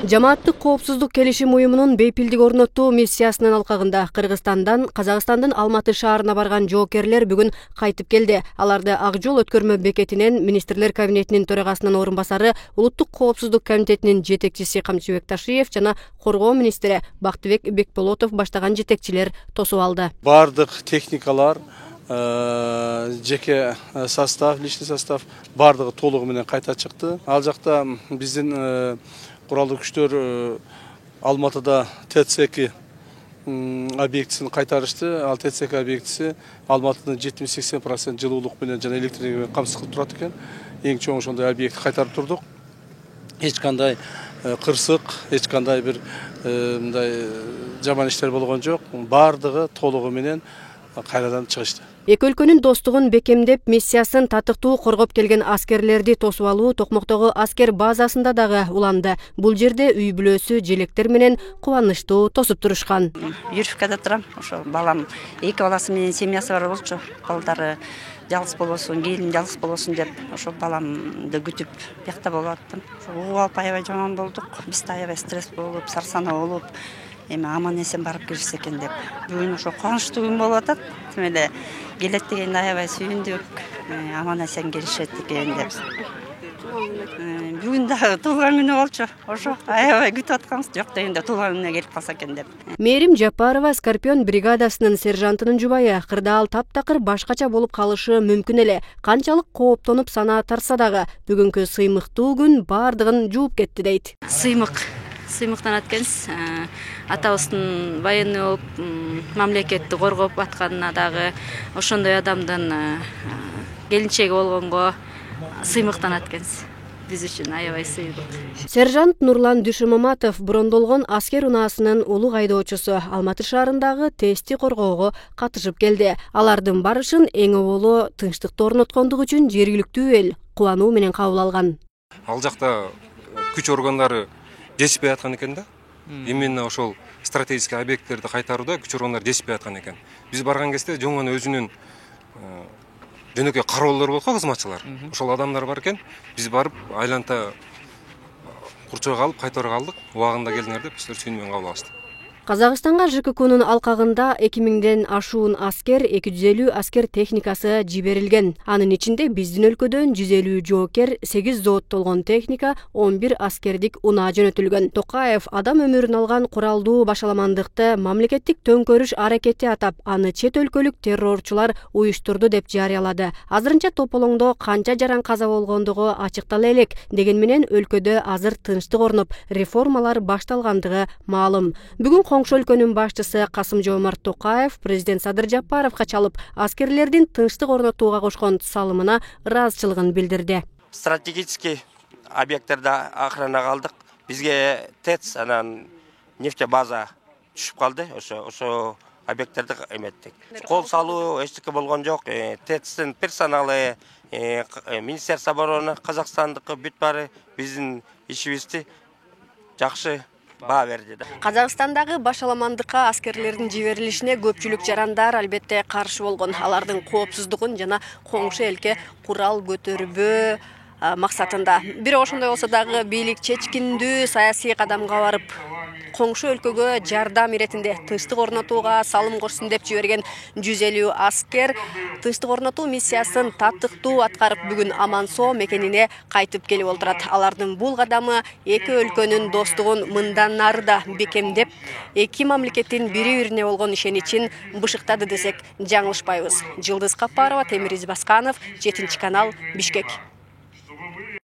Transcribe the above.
Жамааттык коопсуздук келишим уюмунун бейпилдик орноттуу миссиясынын алкагында Кыргызстандан Казакстандын Алматы шаарына барган жоокерлер бүгүн кайтып келди. Аларды Ак жол өткөрмө бекетинен министрлер кабинетинин төрагасынын орун басары, Улуттук коопсуздук комитетинин жетекчиси Камчыбек Ташиев жана коргоо министри Бактыбек Бекболотов баштаган жетекчилер тосуп алды. Бардык техникалар, жеке состав, личный состав бардыгы толугу менен кайта чыкты. Ал жакта биздин куралдуу күчтөр Алматыда ТЦК объектисин кайтарышты. Ал ТЦК объектиси Алматынын 70-80% жылуулук менен жана электр энергия менен камсыз кылып турат экен. Эң чоң ошондой объект кайтарып турдук. Эч кандай кырсык, эч кандай бир мындай жаман иштер болгон жок. Бардыгы толугу менен кайрадан чыгышты. Эки өлкөнүн достугун бекемдеп, миссиясын татыктуу коргоп келген аскерлерди тосуп алуу Токмоктогу аскер базасында дагы уланды. Бул жерде үй бүлөсү желектер менен кубанычтуу тосуп турушкан. Юрьевкада турам. Ошо балам, эки баласы менен семьясы бар болчу. Балдары жалгыз болбосун, келин жалгыз болбосун деп, ошо баламды күтүп бияқта болуп аттым. Угуп алып аябай жаман болдук. Бизде аябай стресс болуп, сарсана болуп, эми аман эсен барып келишсе экен деп. Бүгүн ошо кубанычтуу күн болуп атат. Тим эле келет дегенде аябай сүйүндүк. Аман эсен келишет экен деп. Бүгүн дагы туулган күнү болчу. Ошо аябай күтүп атканбыз. Жок дегенде туулган күнүнө келип калса экен деп. Мээрим Жапарова Скорпион бригадасынын сержантынын жубайы. Кырдаал таптакыр башкача болуп калышы мүмкүн эле. Канчалык кооптонуп санаа тарса дагы бүгүнкү сыймыктуу күн бардыгын жууп кетти дейт. Сыймыктан аткенбиз. Атабыздын военный болуп, мамлекетти коргоп атканына дагы ошондой адамдын келинчеги болгонго сыймыктан аткенбиз. Биз үчүн аябай сыйдык. Сержант Нурлан Дүшүмаматов брондолгон аскер унаасынын улуг айдоочусу Алматы шаарындагы тести коргоого катышып келди. Алардын барышын эң оболу тынчтыкты орноткондугу үчүн жергиликтүү эл кубануу менен кабыл алган. Ал жакта күч органдары жетишпей аткан экен да. Именно ошол стратегический объекттерди кайтарууда күч органдары жетишпей аткан экен. Биз барган кезде жоңгон өзүнүн жөнөкөй кароолдор болуп кызматчылар. Ошол адамдар бар экен. Биз барып айланта курчой калып кайтарып алдык. Убагында келдиңер деп силер сүйүнүп менен кабыл алышты. Казакстанга ЖККнын алкагында 2000ден ашуун аскер, 250 аскер техникасы жиберилген. Анын ичинде биздин өлкөдөн 150 жоокер, 8 зооттолгон техника, 11 аскердик унаа жөнөтүлгөн. Токаев адам өмүрүн алган куралдуу башаламандыкты мамлекеттик төңкөрүш аракети атап, аны чет өлкөлүк террорчулар уюштурду деп жарыялады. Азырынча тополоңдо канча жаран каза болгондугу ачыктала элек, деген менен өлкөдө азыр тынчтык орнуп, реформалар башталгандыгы маалым. Бүгүн коңшу өлкөнүн башчысы Касым-Жомарт Токаев президент Садыр Жапаровго чалып, аскерлердин тынчтык орнотууга кошкон салымына ыраазычылыгын билдирди. Стратегический объекттерди охранага алдык. Бизге ТЭЦ анан нефтебаза түшүп калды. Ошо объекттерди эметтик. Кол салуу эчтеке болгон жок. ТЭЦтин персоналы, Министерство обороны Казакстандыкы бүт баары биздин ишибизди жакшы баа берди. Казакстандагы башаламандыкка аскерлердин жиберилишине көпчүлүк жарандар албетте каршы болгон. Алардын коопсуздугун жана коңшу элке курал көтөрбөө максатында. Бирок ошондой болсо дагы бийлик чечкиндүү саясий кадамга барып, коңшу өлкөгө жардам иретинде тынчтык орнотууга салым кошсун деп жиберген 150 аскер тынчтык орнотуу миссиясын татыктуу аткарып бүгүн аман-соо мекенине кайтып келип отурат. Алардын бул кадамы эки өлкөнүн достугун мындан ары да бекемдеп, эки мамлекеттин бири-бирине болгон ишеничин бышыктады десек жаңылышпайбыз. Жылдыз Капарова, Темир Избасканов, 7 канал, Бишкек.